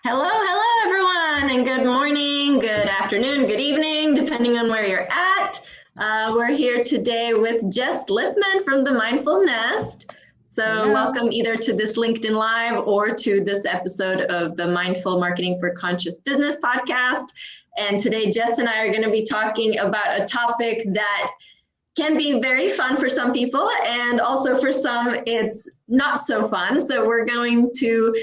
Hello, everyone, and good morning, good afternoon, good evening, depending on where you're at. We're here today with Jess Lipman from the Mindful Nest. So Hello. welcome either to this LinkedIn Live or to this episode of the Mindful Marketing for Conscious Business podcast. And today, Jess and I are going to be talking about a topic that can be very fun for some people, and also for some, it's not so fun. So we're going to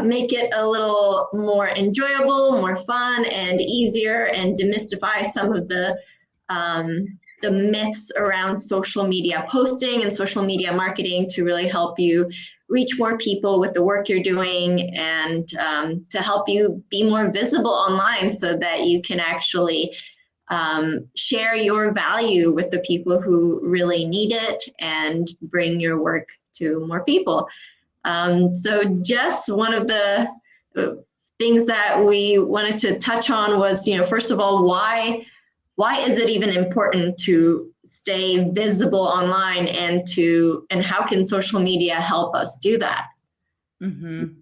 make it a little more enjoyable, more fun, and easier, and demystify some of the myths around social media posting and social media marketing to really help you reach more people with the work you're doing, and to help you be more visible online so that you can actually share your value with the people who really need it and bring your work to more people. So Jess, one of the things that we wanted to touch on was, first of all, why is it even important to stay visible online, and how can social media help us do that? Mm-hmm.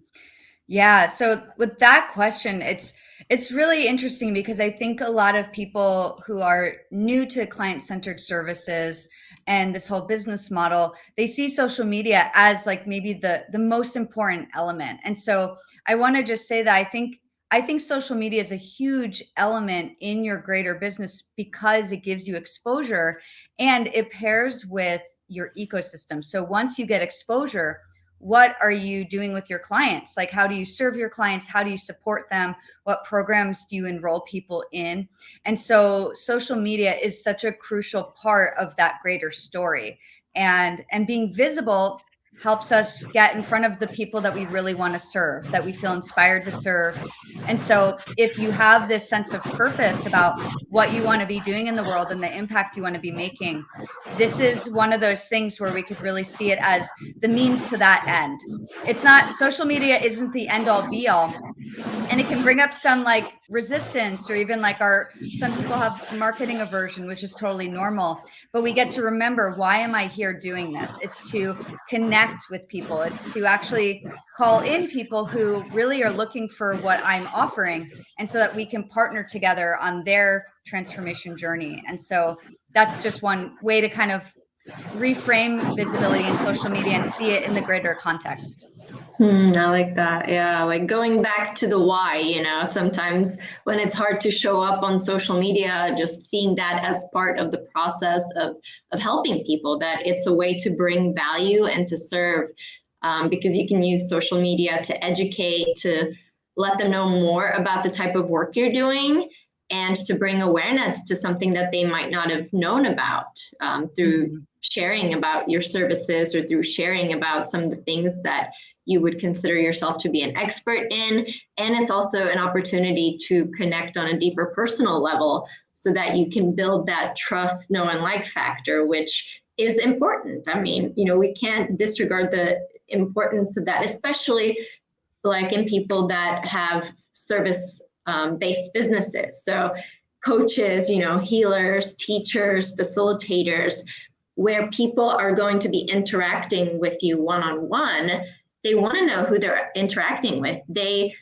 Yeah. So with that question, it's really interesting because I think a lot of people who are new to client-centered services and this whole business model, they see social media as like maybe the most important element. And so I want to just say that I think social media is a huge element in your greater business because it gives you exposure and it pairs with your ecosystem. So once you get exposure, what are you doing with your clients? Like, how do you serve your clients? How do you support them? What programs do you enroll people in? And so social media is such a crucial part of that greater story. And being visible helps us get in front of the people that we really want to serve, that we feel inspired to serve. And so if you have this sense of purpose about what you want to be doing in the world and the impact you want to be making, this is one of those things where we could really see it as the means to that end. It's not, social media isn't the end all be all. And it can bring up some like resistance, or even like some people have marketing aversion, which is totally normal. But we get to remember, why am I here doing this? It's to connect with people. It's to actually call in people who really are looking for what I'm offering, and so that we can partner together on their transformation journey. And so that's just one way to kind of reframe visibility in social media and see it in the greater context. I like that. Yeah, like going back to the why, sometimes when it's hard to show up on social media, just seeing that as part of the process of helping people, that it's a way to bring value and to serve, because you can use social media to educate, to let them know more about the type of work you're doing, and to bring awareness to something that they might not have known about, through sharing about your services, or through sharing about some of the things that you would consider yourself to be an expert in. And it's also an opportunity to connect on a deeper personal level so that you can build that trust, know, and like factor, which is important. I mean, we can't disregard the importance of that, especially like in people that have service based businesses. So coaches, healers, teachers, facilitators, where people are going to be interacting with you one-on-one, they want to know who they're interacting with. They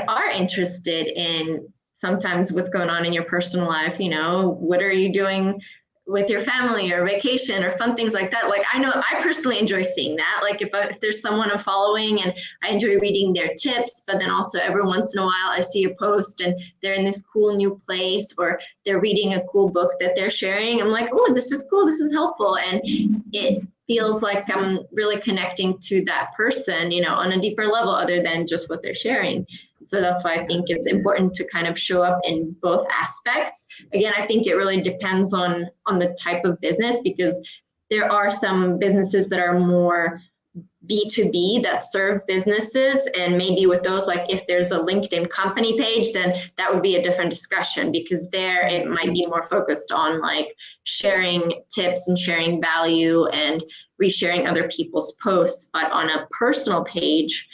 are interested in sometimes what's going on in your personal life. What are you doing with your family, or vacation, or fun things like that. Like, I know I personally enjoy seeing that. Like if there's someone I'm following and I enjoy reading their tips, but then also every once in a while I see a post and they're in this cool new place, or they're reading a cool book that they're sharing, I'm like, oh, this is cool, this is helpful. And it feels like I'm really connecting to that person, on a deeper level, other than just what they're sharing. So that's why I think it's important to kind of show up in both aspects. Again, I think it really depends on the type of business, because there are some businesses that are more B2B that serve businesses. And maybe with those, like if there's a LinkedIn company page, then that would be a different discussion, because there it might be more focused on like sharing tips and sharing value and resharing other people's posts. But on a personal page,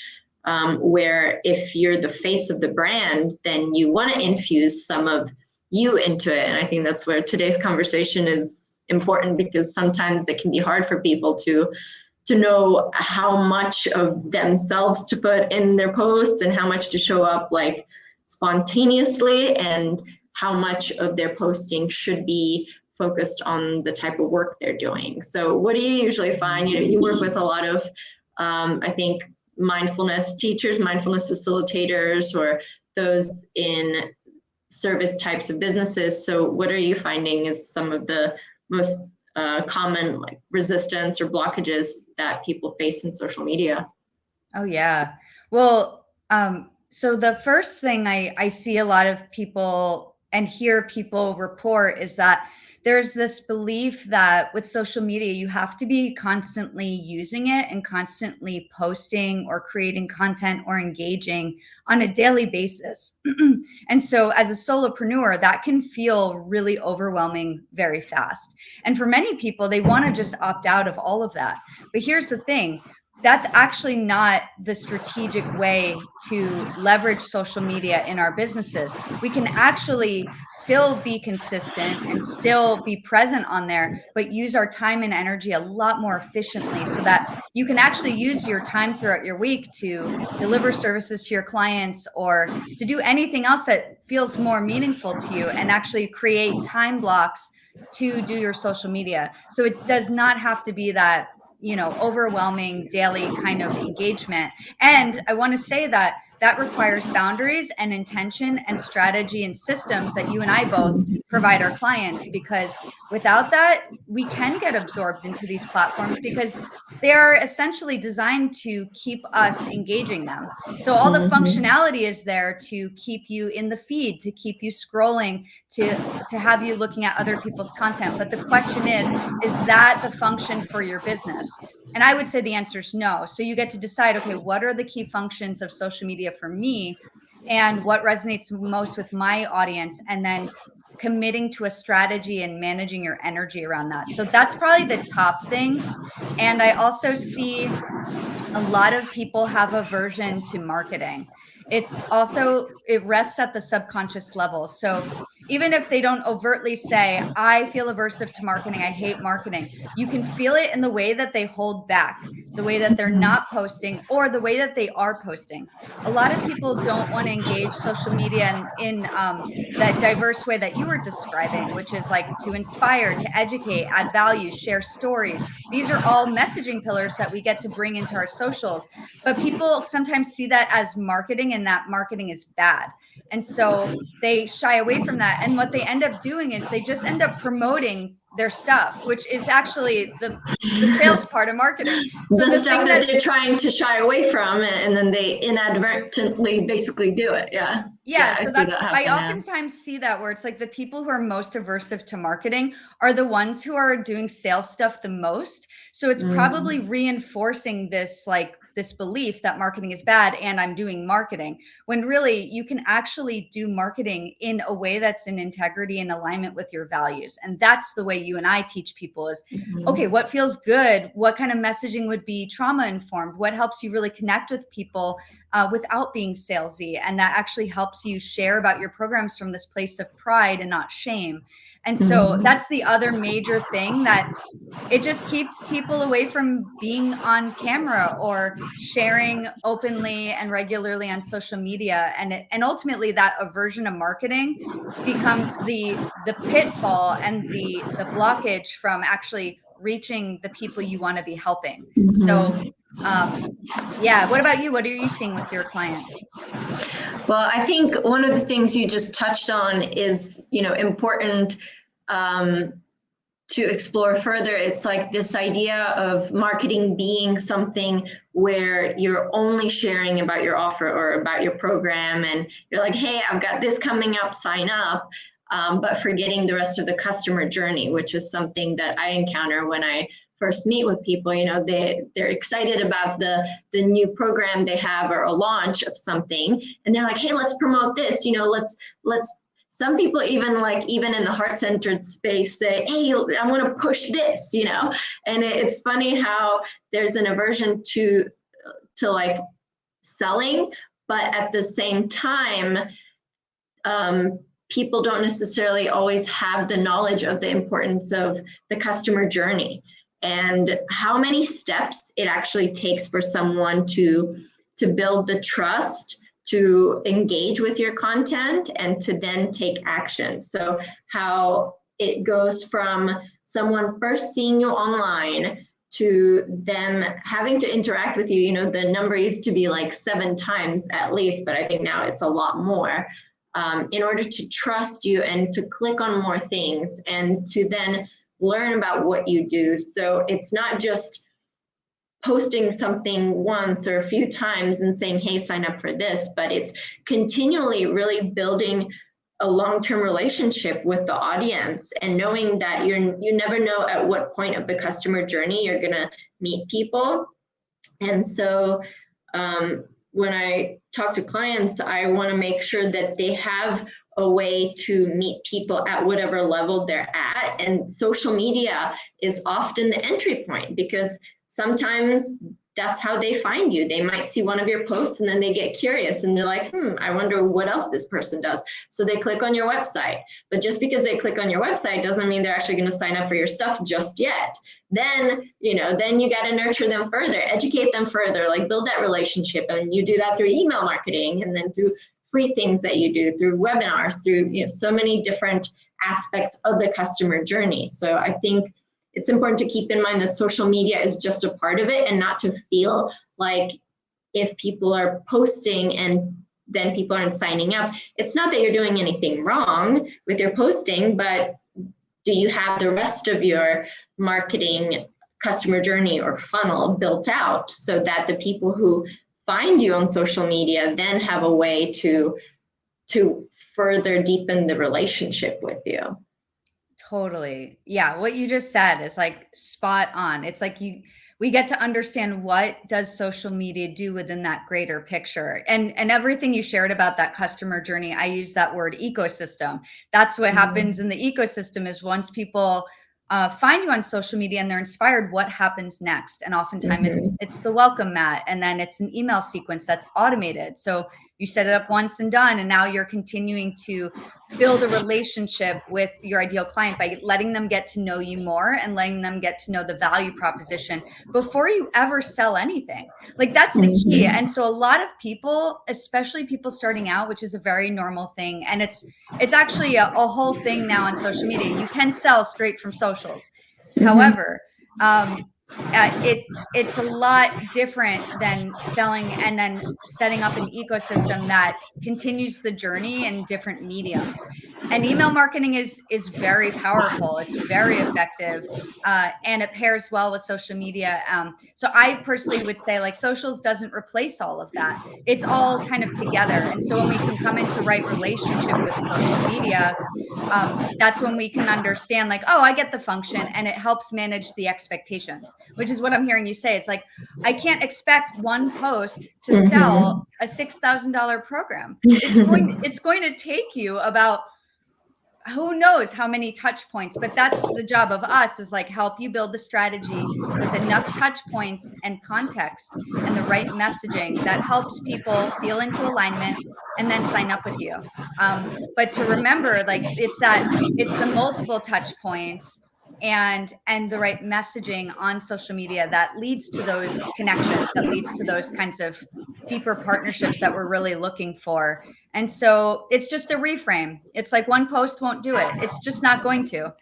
where if you're the face of the brand, then you want to infuse some of you into it. And I think that's where today's conversation is important, because sometimes it can be hard for people to to know how much of themselves to put in their posts and how much to show up like spontaneously, and how much of their posting should be focused on the type of work they're doing. So what do you usually find? You work with a lot of, I think, mindfulness teachers, mindfulness facilitators, or those in service types of businesses. So what are you finding is some of the most common like resistance or blockages that people face in social media? Oh yeah. Well, so the first thing I see a lot of people and hear people report is that there's this belief that with social media, you have to be constantly using it and constantly posting or creating content or engaging on a daily basis. And so as a solopreneur, that can feel really overwhelming very fast. And for many people, they want to just opt out of all of that. But here's the thing, that's actually not the strategic way to leverage social media in our businesses. We can actually still be consistent and still be present on there, but use our time and energy a lot more efficiently so that you can actually use your time throughout your week to deliver services to your clients or to do anything else that feels more meaningful to you, and actually create time blocks to do your social media. So it does not have to be that, overwhelming daily kind of engagement. And I want to say that that requires boundaries and intention and strategy and systems that you and I both provide our clients, because without that, we can get absorbed into these platforms because they are essentially designed to keep us engaging them. So all the functionality is there to keep you in the feed, to keep you scrolling, to have you looking at other people's content. But the question is that the function for your business? And I would say the answer is no. So you get to decide, okay, what are the key functions of social media for me, and what resonates most with my audience? And then committing to a strategy and managing your energy around that. So that's probably the top thing. And I also see a lot of people have aversion to marketing. It rests at the subconscious level. So even if they don't overtly say, I feel aversive to marketing, I hate marketing, you can feel it in the way that they hold back, the way that they're not posting, or the way that they are posting. A lot of people don't want to engage social media in that diverse way that you were describing, which is like to inspire, to educate, add value, share stories. These are all messaging pillars that we get to bring into our socials. But people sometimes see that as marketing, and that marketing is bad. And so they shy away from that. And what they end up doing is they just end up promoting their stuff, which is actually the sales part of marketing. So The the stuff thing that that they're trying to shy away from, and then they inadvertently basically do it. Yeah. Yeah, I so see that that I happen now. oftentimes see that where it's like the people who are most aversive to marketing are the ones who are doing sales stuff the most. So it's probably reinforcing this belief that marketing is bad and I'm doing marketing, when really you can actually do marketing in a way that's in integrity and alignment with your values. And that's the way you and I teach people is, okay, what feels good? What kind of messaging would be trauma informed? What helps you really connect with people without being salesy? And that actually helps you share about your programs from this place of pride and not shame. And so that's the other major thing, that it just keeps people away from being on camera or sharing openly and regularly on social media. And ultimately that aversion to marketing becomes the pitfall and the blockage from actually reaching the people you want to be helping. So yeah, what about you? What are you seeing with your clients? Well, I think one of the things you just touched on is, important to explore further. It's like this idea of marketing being something where you're only sharing about your offer or about your program, and you're like, hey, I've got this coming up, sign up, but forgetting the rest of the customer journey, which is something that I encounter when I first meet with people. They're excited about the new program they have or a launch of something, and they're like, hey, let's promote this, let's some people even in the heart-centered space say, hey, I want to push this, and it's funny how there's an aversion to like selling, but at the same time, people don't necessarily always have the knowledge of the importance of the customer journey. and how many steps it actually takes for someone to build the trust, to engage with your content, and to then take action. So how it goes from someone first seeing you online to them having to interact with you. You know, the number used to be like 7 times at least, but I think now it's a lot more, in order to trust you and to click on more things and to then learn about what you do. So it's not just posting something once or a few times and saying, hey, sign up for this, but it's continually really building a long-term relationship with the audience and knowing that you never know at what point of the customer journey you're going to meet people. And so when I talk to clients, I want to make sure that they have a way to meet people at whatever level they're at. And social media is often the entry point, because sometimes that's how they find you. They might see one of your posts and then they get curious and they're like, I wonder what else this person does. So they click on your website. But just because they click on your website doesn't mean they're actually going to sign up for your stuff just yet. Then, then you got to nurture them further, educate them further, like build that relationship. And you do that through email marketing, and then through free things that you do, through webinars, through so many different aspects of the customer journey. So I think it's important to keep in mind that social media is just a part of it, and not to feel like if people are posting and then people aren't signing up, it's not that you're doing anything wrong with your posting, but do you have the rest of your marketing customer journey or funnel built out so that the people who find you on social media then have a way to further deepen the relationship with you? Totally. Yeah, what you just said is like spot on. It's like we get to understand what does social media do within that greater picture. And everything you shared about that customer journey, I use that word ecosystem. That's what happens in the ecosystem is once people find you on social media and they're inspired, what happens next? And oftentimes it's the welcome mat, and then it's an email sequence that's automated. So you set it up once and done, and now you're continuing to build a relationship with your ideal client by letting them get to know you more and letting them get to know the value proposition before you ever sell anything. Like that's the key. And so a lot of people, especially people starting out, which is a very normal thing, and it's actually a whole thing now on social media. You can sell straight from socials. However, it's a lot different than selling and then setting up an ecosystem that continues the journey in different mediums. And email marketing is very powerful. It's very effective, and it pairs well with social media. So I personally would say like socials doesn't replace all of that. It's all kind of together. And so when we can come into right relationship with social media, that's when we can understand like, oh, I get the function, and it helps manage the expectations, which is what I'm hearing you say. It's like, I can't expect one post to sell a $6,000 program. It's going to take you about who knows how many touch points, but that's the job of us, is like help you build the strategy with enough touch points and context and the right messaging that helps people feel into alignment and then sign up with you. But to remember, like it's the multiple touch points and the right messaging on social media that leads to those connections, that leads to those kinds of deeper partnerships that we're really looking for. And so it's just a reframe. It's like one post won't do it. It's just not going to.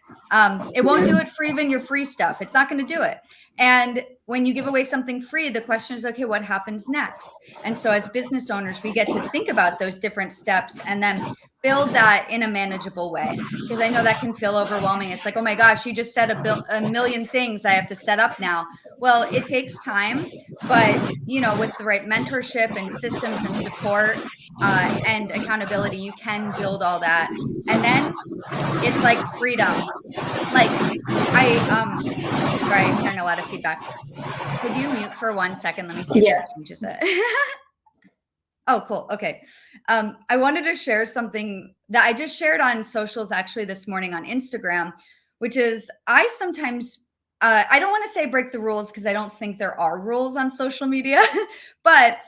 It won't do it for even your free stuff. It's not going to do it. And when you give away something free, the question is, okay, what happens next? And so as business owners, we get to think about those different steps and then build that in a manageable way. Because I know that can feel overwhelming. It's like, oh my gosh, you just said a million things I have to set up now. Well, it takes time, but with the right mentorship and systems and support and accountability, you can build all that. And then it's like freedom. Like sorry, I'm hearing a lot of feedback. Could you mute for 1 second? Let me see if that changes it. Oh, cool. Okay. I wanted to share something that I just shared on socials actually this morning on Instagram, which is I sometimes, I don't want to say break the rules because I don't think there are rules on social media, but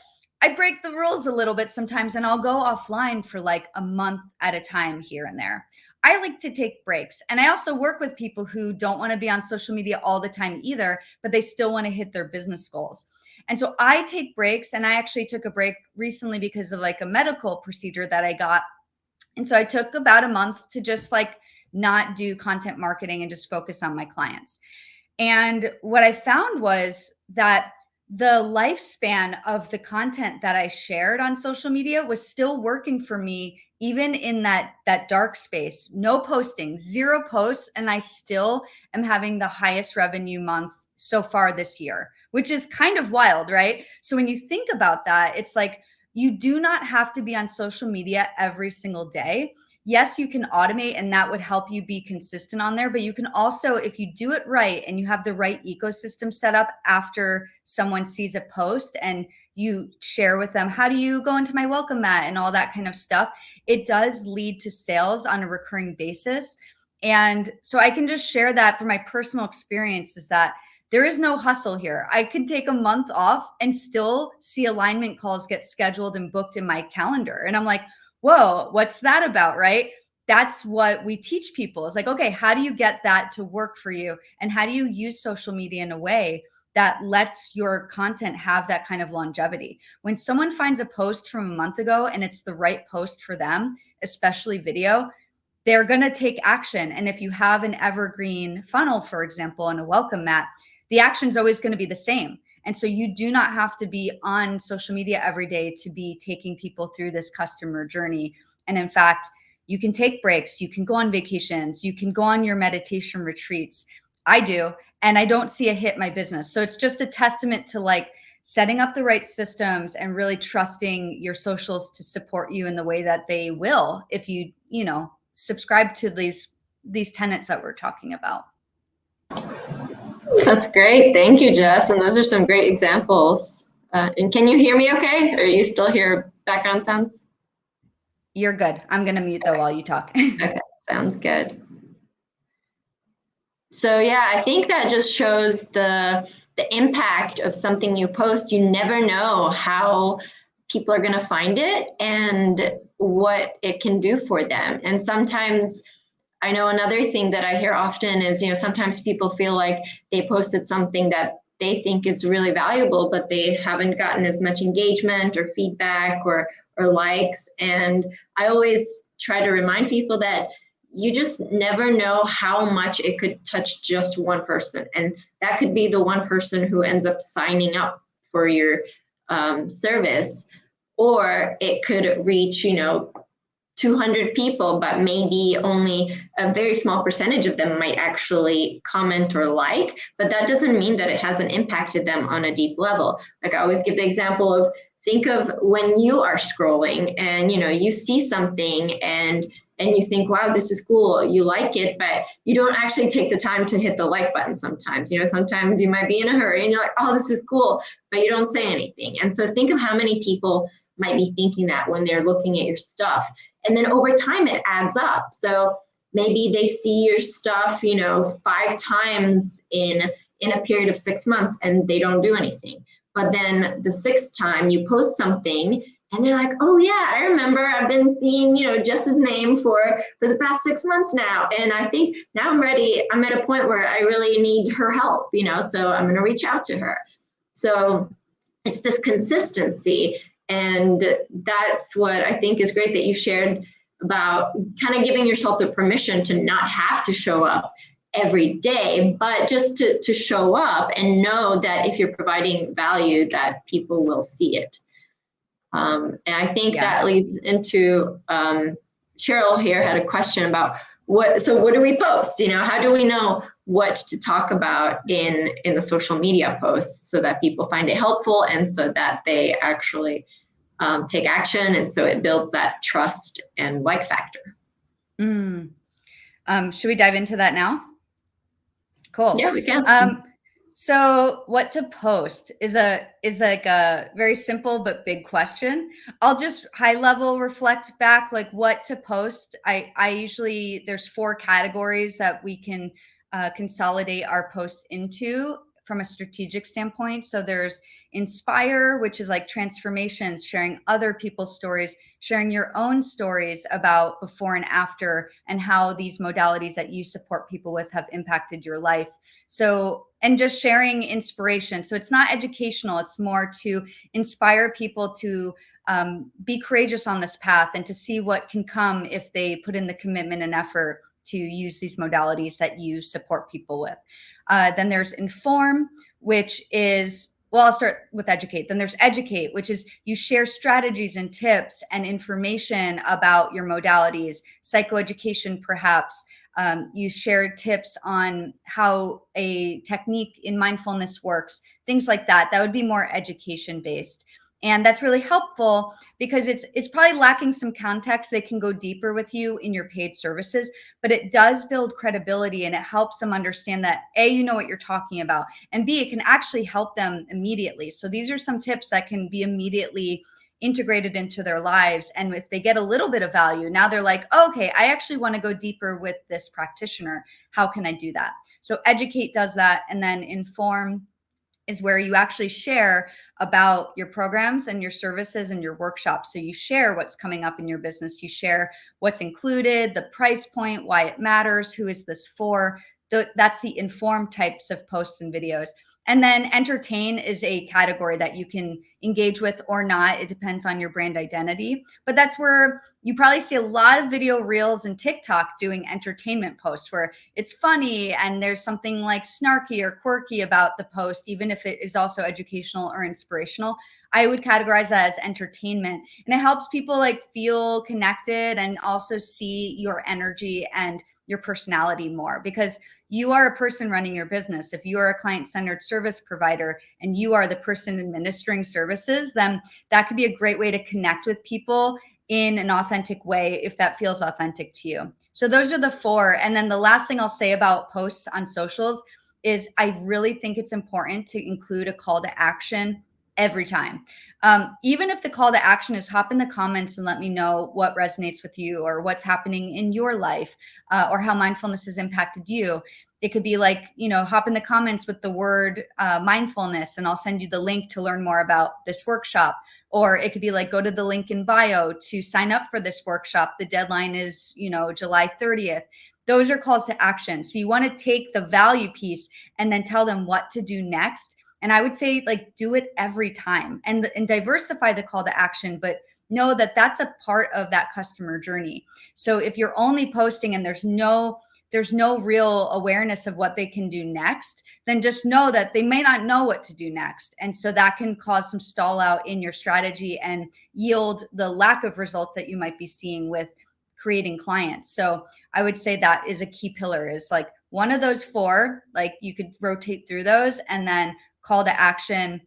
I break the rules a little bit sometimes, and I'll go offline for like a month at a time here and there. I like to take breaks. And I also work with people who don't want to be on social media all the time either, but they still want to hit their business goals. And so I take breaks, and I actually took a break recently because of like a medical procedure that I got. And so I took about a month to just like not do content marketing and just focus on my clients. And what I found was that the lifespan of the content that I shared on social media was still working for me, even in that dark space. No posting, 0 posts, and I still am having the highest revenue month so far this year, which is kind of wild, right? So when you think about that, it's like you do not have to be on social media every single day. Yes, you can automate, and that would help you be consistent on there. But you can also, if you do it right and you have the right ecosystem set up after someone sees a post and you share with them, how do you go into my welcome mat and all that kind of stuff, it does lead to sales on a recurring basis. And so I can just share that from my personal experience is that there is no hustle here. I can take a month off and still see alignment calls get scheduled and booked in my calendar. And I'm like, whoa, what's that about, right? That's what we teach people. It's like, okay, how do you get that to work for you? And how do you use social media in a way that lets your content have that kind of longevity? When someone finds a post from a month ago and it's the right post for them, especially video, they're going to take action. And if you have an evergreen funnel, for example, and a welcome mat, the action is always going to be the same. And so you do not have to be on social media every day to be taking people through this customer journey. And in fact, you can take breaks, you can go on vacations, you can go on your meditation retreats. I do, and I don't see a hit my business. So it's just a testament to like setting up the right systems and really trusting your socials to support you in the way that they will if you, subscribe to these tenets that we're talking about. That's great. Thank you, Jess. And those are some great examples. And can you hear me okay? Or you still hear background sounds? You're good. I'm going to mute though while you talk. Okay, sounds good. So yeah, I think that just shows the impact of something you post. You never know how people are going to find it and what it can do for them. And sometimes I know another thing that I hear often is, sometimes people feel like they posted something that they think is really valuable, but they haven't gotten as much engagement or feedback or likes. And I always try to remind people that you just never know how much it could touch just one person. And that could be the one person who ends up signing up for your service, or it could reach, 200 people, but maybe only a very small percentage of them might actually comment or like, but that doesn't mean that it hasn't impacted them on a deep level. Like I always give the example of, think of when you are scrolling and, you see something and you think, wow, this is cool, you like it, but you don't actually take the time to hit the like button sometimes. Sometimes you might be in a hurry and you're like, oh, this is cool, but you don't say anything. And so think of how many people might be thinking that when they're looking at your stuff. And then over time, it adds up. So maybe they see your stuff, 5 times in a period of 6 months and they don't do anything. But then the 6th time you post something and they're like, oh yeah, I remember I've been seeing, Jess's name for the past 6 months now. And I think now I'm ready. I'm at a point where I really need her help, so I'm going to reach out to her. So it's this consistency. And that's what I think is great that you shared about kind of giving yourself the permission to not have to show up every day, but just to show up and know that if you're providing value, that people will see it. And I think that leads into Cheryl here had a question about what do we post? How do we know what to talk about in the social media posts so that people find it helpful and so that they actually take action, and so it builds that trust and like factor. Should we dive into that now? Cool. Yeah, we can. So what to post is like a very simple but big question. I'll just high level reflect back like what to post. I usually, there's 4 categories that we can consolidate our posts into. from a strategic standpoint. So there's inspire, which is like transformations, sharing other people's stories, sharing your own stories about before and after, and how these modalities that you support people with have impacted your life. So, and just sharing inspiration. So it's not educational, it's more to inspire people to be courageous on this path and to see what can come if they put in the commitment and effort to use these modalities that you support people with. Then there's inform, which is, well, I'll start with educate. Then there's educate, which is you share strategies and tips and information about your modalities, psychoeducation perhaps. You share tips on how a technique in mindfulness works, things like that. That would be more education based. And that's really helpful because it's probably lacking some context. They can go deeper with you in your paid services, but it does build credibility and it helps them understand that A, you know what you're talking about, and B, it can actually help them immediately. So these are some tips that can be immediately integrated into their lives. And if they get a little bit of value, now they're like, oh, okay, I actually want to go deeper with this practitioner. How can I do that? So educate does that. And then inform is where you actually share about your programs and your services and your workshops. So you share what's coming up in your business. You share what's included, the price point, why it matters, who is this for. That's the inform types of posts and videos. And then entertain is a category that you can engage with or not. It depends on your brand identity. But that's where you probably see a lot of video reels and TikTok doing entertainment posts where it's funny and there's something like snarky or quirky about the post, even if it is also educational or inspirational. I would categorize that as entertainment. And it helps people like feel connected and also see your energy and your personality more, because you are a person running your business. If you are a client-centered service provider and you are the person administering services, then that could be a great way to connect with people in an authentic way if that feels authentic to you. So those are the four. And then the last thing I'll say about posts on socials is I really think it's important to include a call to action every time. Even if the call to action is hop in the comments and let me know what resonates with you or what's happening in your life or how mindfulness has impacted you. It could be like, hop in the comments with the word mindfulness and I'll send you the link to learn more about this workshop. Or it could be like, go to the link in bio to sign up for this workshop. The deadline is, July 30th. Those are calls to action. So you want to take the value piece and then tell them what to do next. And I would say like do it every time and diversify the call to action, but know that that's a part of that customer journey. So if you're only posting and there's no real awareness of what they can do next, then just know that they may not know what to do next. And so that can cause some stall out in your strategy and yield the lack of results that you might be seeing with creating clients. So I would say that is a key pillar, is like one of those four, like you could rotate through those, and then call to action.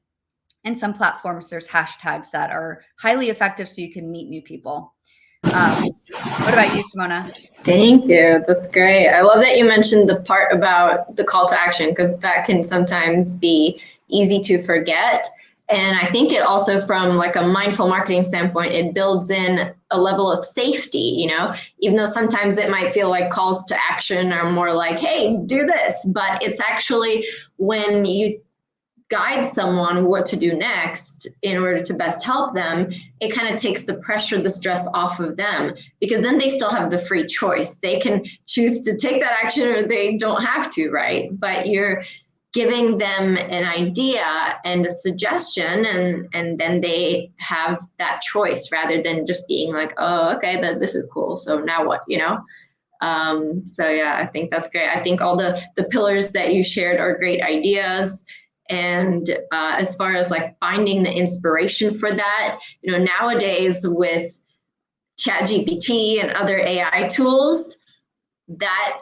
And some platforms, there's hashtags that are highly effective so you can meet new people. What about you, Simona? Thank you. That's great. I love that you mentioned the part about the call to action, because that can sometimes be easy to forget. And I think it also, from like a mindful marketing standpoint, it builds in a level of safety, even though sometimes it might feel like calls to action are more like, hey, do this, but it's actually when you guide someone what to do next in order to best help them, it kind of takes the pressure, the stress off of them, because then they still have the free choice. They can choose to take that action or they don't have to, right? But you're giving them an idea and a suggestion, and then they have that choice rather than just being like, oh, okay, this is cool, so now what, So yeah, I think that's great. I think all the pillars that you shared are great ideas. And as far as like finding the inspiration for that, nowadays with ChatGPT and other AI tools, that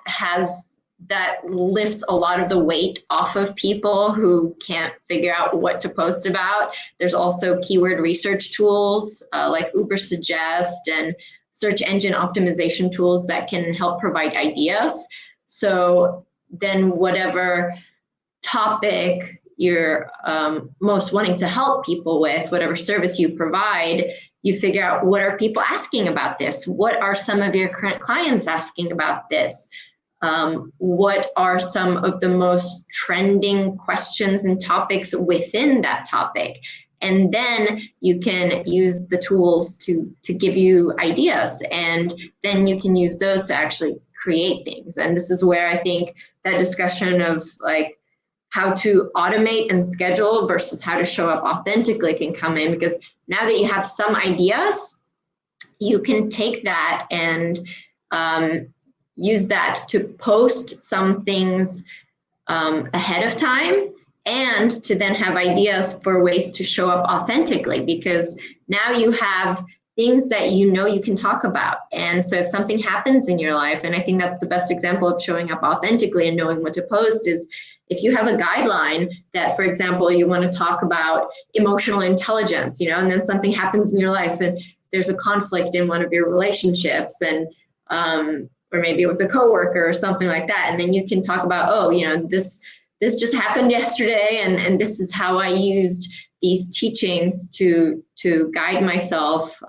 lifts a lot of the weight off of people who can't figure out what to post about. There's also keyword research tools like Ubersuggest and search engine optimization tools that can help provide ideas. So then whatever topic you're most wanting to help people with, whatever service you provide, you figure out, what are people asking about this? What are some of your current clients asking about this? what are some of the most trending questions and topics within that topic. And then you can use the tools to give you ideas, and then you can use those to actually create things. And this is where I think that discussion of like how to automate and schedule versus how to show up authentically can come in, because now that you have some ideas, you can take that and use that to post some things ahead of time, and to then have ideas for ways to show up authentically, because now you have things that you know you can talk about. And so if something happens in your life, and I think that's the best example of showing up authentically and knowing what to post, is if you have a guideline that, for example, you want to talk about emotional intelligence, and then something happens in your life and there's a conflict in one of your relationships, and or maybe with a coworker or something like that, and then you can talk about, oh, this just happened yesterday, and this is how I used these teachings to guide myself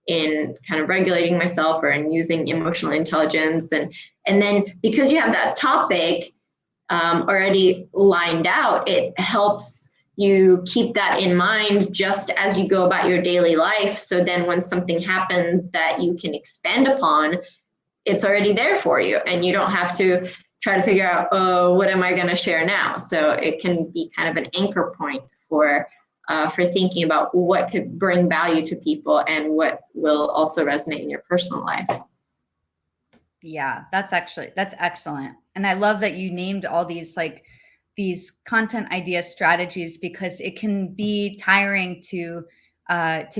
in kind of regulating myself, or in using emotional intelligence, and then because you have that topic already lined out, it helps you keep that in mind just as you go about your daily life. So then when something happens that you can expand upon, it's already there for you, and you don't have to try to figure out, oh, what am I going to share now? So it can be kind of an anchor point for thinking about what could bring value to people and what will also resonate in your personal life. Yeah, that's excellent. And I love that you named all these these content idea strategies, because it can be tiring to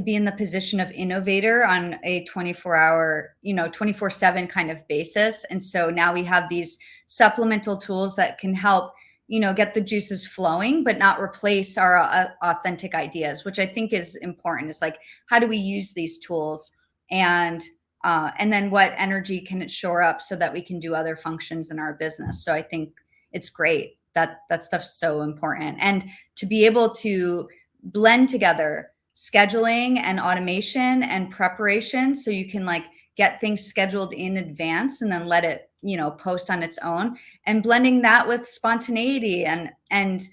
be in the position of innovator on a 24-hour, 24/7 kind of basis. And so now we have these supplemental tools that can help, get the juices flowing, but not replace our authentic ideas, which I think is important. It's like, how do we use these tools, and then what energy can it shore up so that we can do other functions in our business? So I think it's great that stuff's so important. And to be able to blend together scheduling and automation and preparation, so you can get things scheduled in advance and then let it, post on its own, and blending that with spontaneity and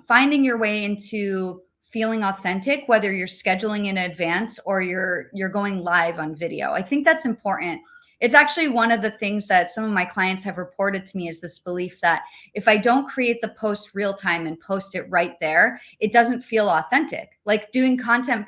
finding your way into feeling authentic, whether you're scheduling in advance or you're going live on video. I think that's important. It's actually one of the things that some of my clients have reported to me, is this belief that if I don't create the post real time and post it right there, it doesn't feel authentic. Like doing content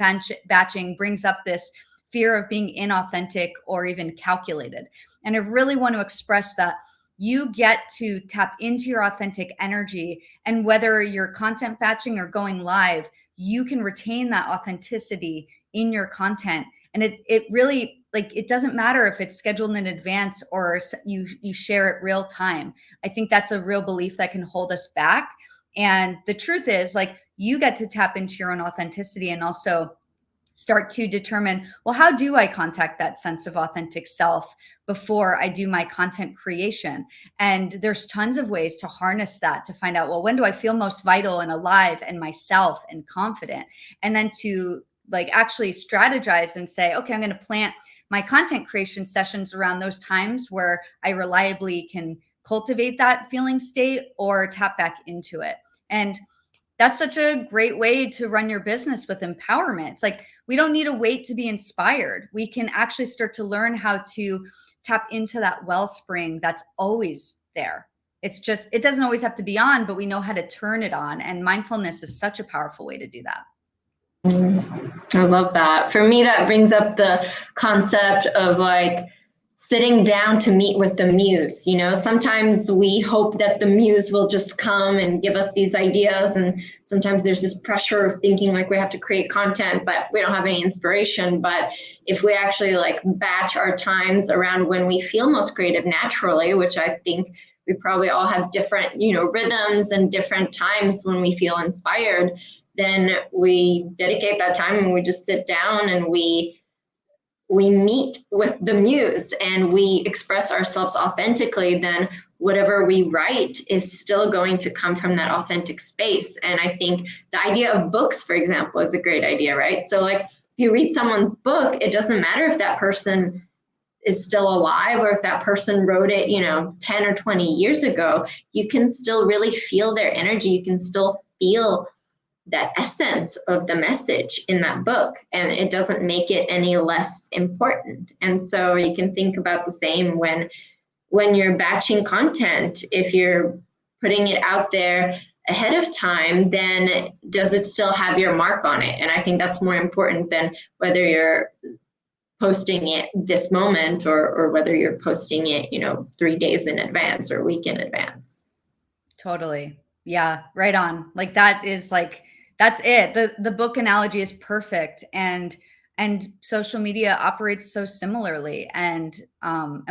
batching brings up this fear of being inauthentic or even calculated. And I really want to express that you get to tap into your authentic energy, and whether you're content batching or going live, you can retain that authenticity in your content. And it really, it doesn't matter if it's scheduled in advance or you share it real time. I think that's a real belief that can hold us back. And the truth is, you get to tap into your own authenticity and also start to determine, well, how do I contact that sense of authentic self before I do my content creation? And there's tons of ways to harness that, to find out, well, when do I feel most vital and alive and myself and confident? And then to actually strategize and say, okay, I'm going to plant my content creation sessions around those times where I reliably can cultivate that feeling state or tap back into it. And that's such a great way to run your business with empowerment. It's like, we don't need to wait to be inspired. We can actually start to learn how to tap into that wellspring that's always there. It's just, it doesn't always have to be on, but we know how to turn it on. And mindfulness is such a powerful way to do that. I love that. For me, that brings up the concept of sitting down to meet with the muse. Sometimes we hope that the muse will just come and give us these ideas, and sometimes there's this pressure of thinking we have to create content, but we don't have any inspiration. But if we actually batch our times around when we feel most creative naturally, which I think we probably all have different, rhythms and different times when we feel inspired, then we dedicate that time and we just sit down and we meet with the muse and we express ourselves authentically, then whatever we write is still going to come from that authentic space. And I think the idea of books, for example, is a great idea, right? So if you read someone's book, it doesn't matter if that person is still alive, or if that person wrote it, 10 or 20 years ago, you can still really feel their energy. You can still feel that essence of the message in that book, and it doesn't make it any less important. And so you can think about the same when you're batching content. If you're putting it out there ahead of time, then does it still have your mark on it? And I think that's more important than whether you're posting it this moment or whether you're posting it, 3 days in advance or a week in advance. Totally. Yeah, right on. Like that is like that's it. The book analogy is perfect, and social media operates so similarly, and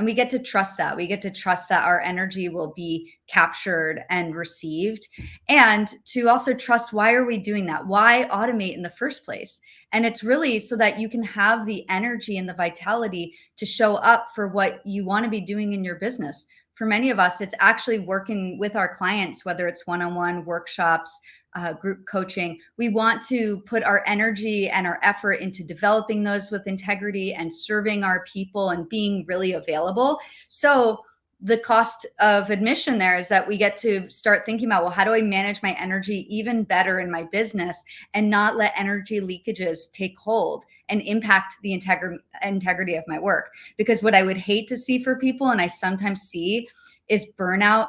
we get to trust that. We get to trust that our energy will be captured and received, and to also trust, why are we doing that? Why automate in the first place? And it's really so that you can have the energy and the vitality to show up for what you want to be doing in your business. For many of us, it's actually working with our clients, whether it's one-on-one workshops, group coaching. We want to put our energy and our effort into developing those with integrity and serving our people and being really available. So the cost of admission there is that we get to start thinking about, well, how do I manage my energy even better in my business and not let energy leakages take hold and impact the integrity of my work? Because what I would hate to see for people, and I sometimes see, is burnout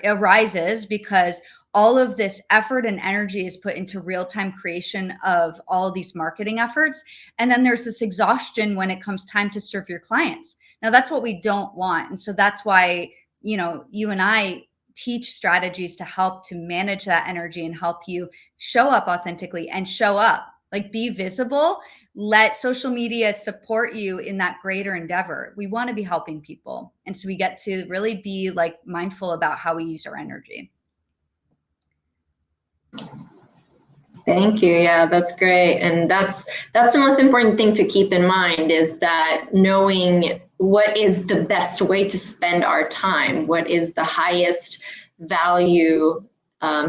arises because all of this effort and energy is put into real-time creation of all these marketing efforts. And then there's this exhaustion when it comes time to serve your clients. Now, that's what we don't want. And so that's why, you and I teach strategies to help to manage that energy and help you show up authentically and show up, like be visible. Let social media support you in that greater endeavor. We want to be helping people. And so we get to really be like mindful about how we use our energy. Thank you. Yeah, that's great. And that's the most important thing to keep in mind, is that knowing what is the best way to spend our time, what is the highest value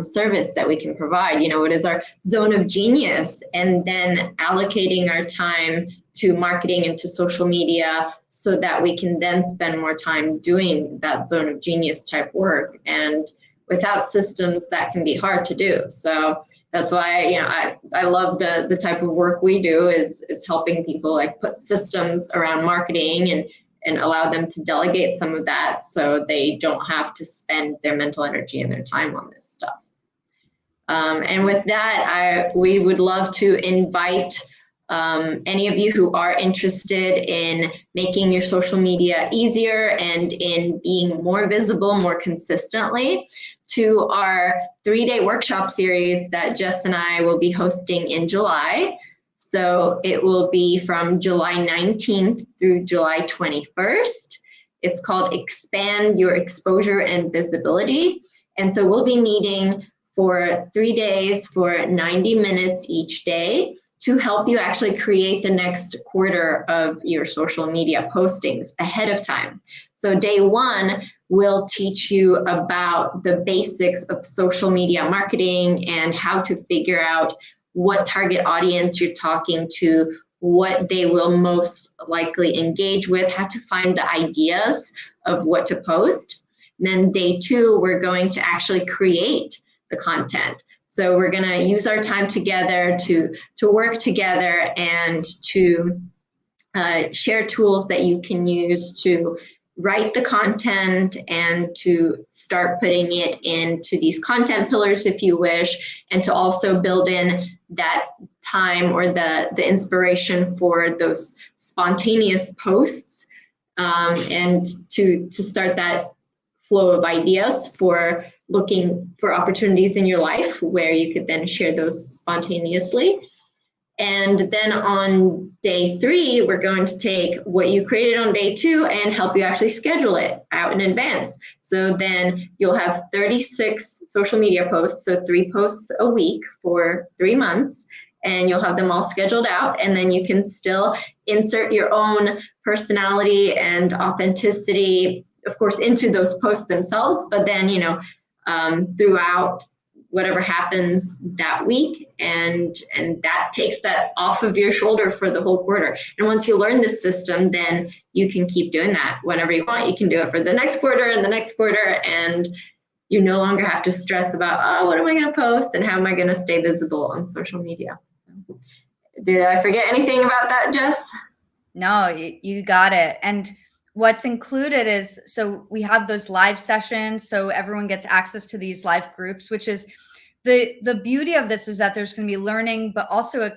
service that we can provide, what is our zone of genius, and then allocating our time to marketing and to social media so that we can then spend more time doing that zone of genius type work. And without systems, that can be hard to do. So that's why, I love the type of work we do is helping people like put systems around marketing and allow them to delegate some of that so they don't have to spend their mental energy and their time on this stuff. And with that, we would love to invite any of you who are interested in making your social media easier and in being more visible more consistently to our 3-day workshop series that Jess and I will be hosting in July. So it will be from July 19th through July 21st. It's called Expand Your Exposure and Visibility. And so we'll be meeting for 3 days for 90 minutes each day to help you actually create the next quarter of your social media postings ahead of time. So day 1 will teach you about the basics of social media marketing and how to figure out what target audience you're talking to, what they will most likely engage with, how to find the ideas of what to post. And then day 2, we're going to actually create the content. So we're going to use our time together to work together and to share tools that you can use to write the content and to start putting it into these content pillars if you wish, and to also build in that time or the inspiration for those spontaneous posts, and to start that flow of ideas for looking for opportunities in your life where you could then share those spontaneously. And then on day 3, we're going to take what you created on day 2 and help you actually schedule it out in advance. So then you'll have 36 social media posts, so 3 posts a week for 3 months, and you'll have them all scheduled out. And then you can still insert your own personality and authenticity, of course, into those posts themselves, but then, throughout whatever happens that week, and that takes that off of your shoulder for the whole quarter. And once you learn this system, then you can keep doing that whenever you want. You can do it for the next quarter and the next quarter, and you no longer have to stress about, oh, what am I going to post and how am I going to stay visible on social media. Did I forget anything about that, Jess? No, you got it. And what's included is, so we have those live sessions, so everyone gets access to these live groups, which is the beauty of this is that there's going to be learning, but also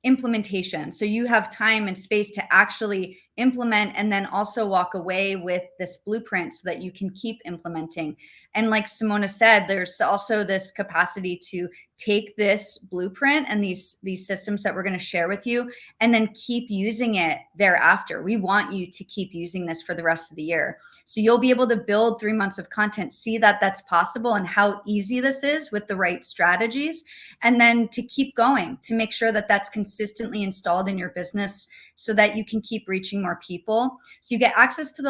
implementation. So you have time and space to actually implement, and then also walk away with this blueprint so that you can keep implementing. And like Simona said, there's also this capacity to take this blueprint and these systems that we're going to share with you, and then keep using it thereafter. We want you to keep using this for the rest of the year. So you'll be able to build 3 months of content, see that that's possible and how easy this is with the right strategies, and then to keep going, to make sure that that's consistently installed in your business so that you can keep reaching more people. So you get access to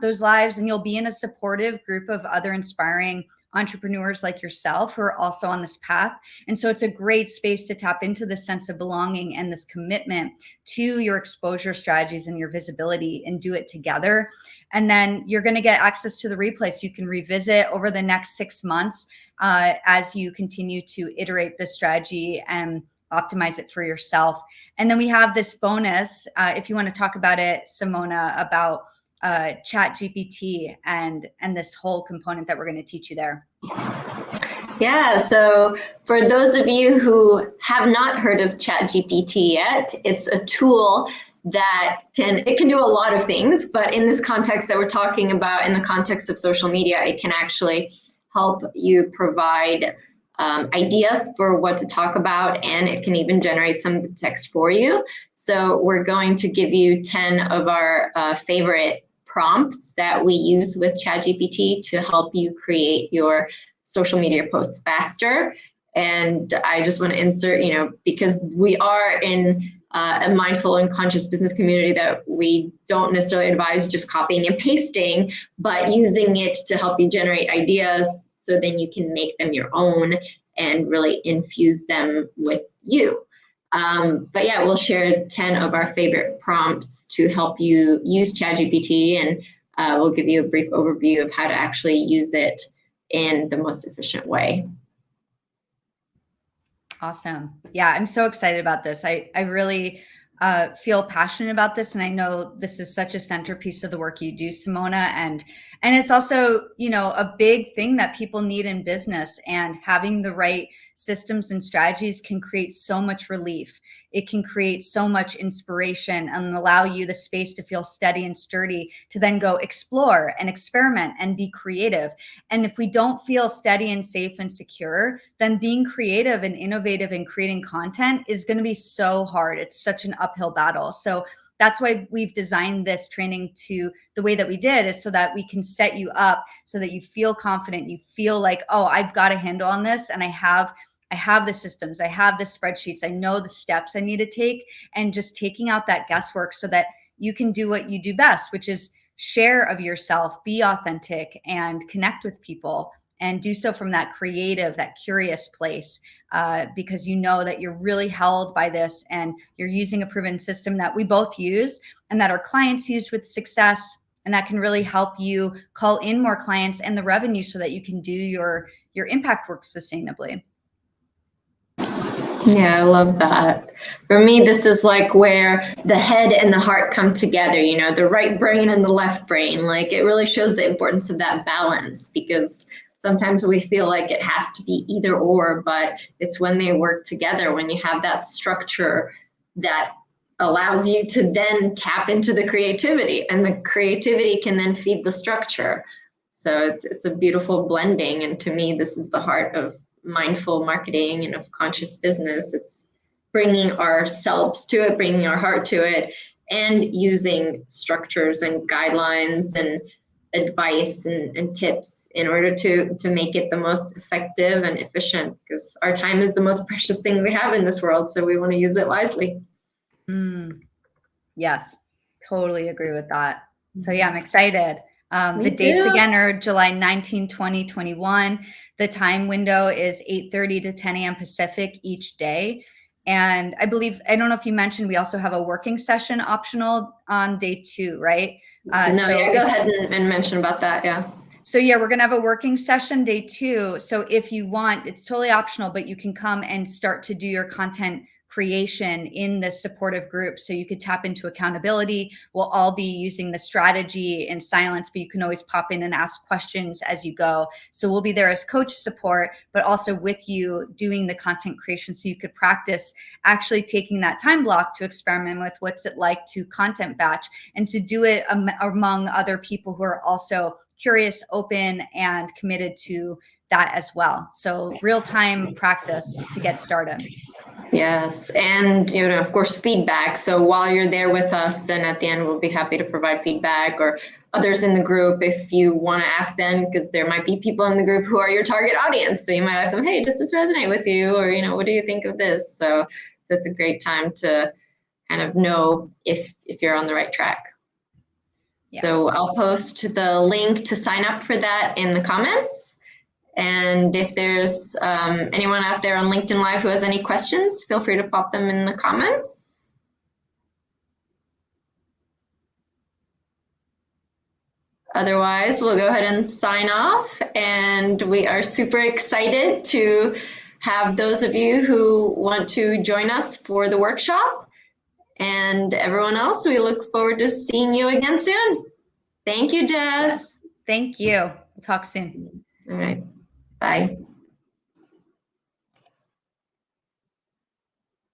those lives, and you'll be in a supportive group of other inspiring entrepreneurs like yourself who are also on this path. And so it's a great space to tap into this sense of belonging and this commitment to your exposure strategies and your visibility, and do it together. And then you're going to get access to the replay, so you can revisit over the next 6 months as you continue to iterate this strategy and optimize it for yourself. And then we have this bonus, if you want to talk about it, Simona, about Chat GPT and this whole component that we're going to teach you there. Yeah, so for those of you who have not heard of Chat GPT yet, it's a tool that can do a lot of things, but in this context that we're talking about, in the context of social media, it can actually help you provide ideas for what to talk about, and it can even generate some of the text for you. So we're going to give you 10 of our favorite prompts that we use with ChatGPT to help you create your social media posts faster. And I just want to insert, because we are in a mindful and conscious business community, that we don't necessarily advise just copying and pasting, but using it to help you generate ideas so then you can make them your own and really infuse them with you. But yeah, we'll share 10 of our favorite prompts to help you use ChatGPT, and we'll give you a brief overview of how to actually use it in the most efficient way. Awesome. Yeah, I'm so excited about this. I really feel passionate about this, and I know this is such a centerpiece of the work you do, Simona, and it's also, a big thing that people need in business, and having the right systems and strategies can create so much relief. It can create so much inspiration and allow you the space to feel steady and sturdy, to then go explore and experiment and be creative. And if we don't feel steady and safe and secure, then being creative and innovative and creating content is going to be so hard. It's such an uphill battle. So that's why we've designed this training to the way that we did, is so that we can set you up so that you feel confident, you feel like, oh, I've got a handle on this, and I have the systems, I have the spreadsheets, I know the steps I need to take, and just taking out that guesswork so that you can do what you do best, which is share of yourself, be authentic, and connect with people, and do so from that creative, that curious place, because you know that you're really held by this, and you're using a proven system that we both use and that our clients use with success, and that can really help you call in more clients and the revenue so that you can do your impact work sustainably. Yeah, I love that. For me, this is like where the head and the heart come together, the right brain and the left brain. Like, it really shows the importance of that balance, because sometimes we feel like it has to be either or, but it's when they work together, when you have that structure that allows you to then tap into the creativity, and the creativity can then feed the structure. So it's a beautiful blending. And to me, this is the heart of mindful marketing and of conscious business. It's bringing ourselves to it, bringing our heart to it, and using structures and guidelines and advice and tips in order to make it the most effective and efficient, because our time is the most precious thing we have in this world, so we want to use it wisely. Yes, totally agree with that. So yeah, I'm excited. The Me dates too. again are July 19, 2021. The time window is 8:30 to 10 a.m. Pacific each day. And I believe, I don't know if you mentioned, we also have a working session optional on day 2, right? No, So yeah, go if ahead and mention about that. Yeah. So yeah, we're gonna have a working session day 2. So if you want, it's totally optional, but you can come and start to do your content creation in this supportive group. So you could tap into accountability. We'll all be using the strategy in silence, but you can always pop in and ask questions as you go. So we'll be there as coach support, but also with you doing the content creation so you could practice actually taking that time block to experiment with what's it like to content batch and to do it among other people who are also curious, open, and committed to that as well. So real-time practice to get started. Yes, and of course, feedback. So while you're there with us, then at the end we'll be happy to provide feedback, or others in the group if you want to ask them, because there might be people in the group who are your target audience. So you might ask them, "Hey, does this resonate with you?" Or "What do you think of this?" So it's a great time to kind of know if you're on the right track. Yeah. So I'll post the link to sign up for that in the comments. And if there's anyone out there on LinkedIn Live who has any questions, feel free to pop them in the comments. Otherwise, we'll go ahead and sign off. And we are super excited to have those of you who want to join us for the workshop. And everyone else, we look forward to seeing you again soon. Thank you, Jess. Thank you. We'll talk soon. All right. Bye.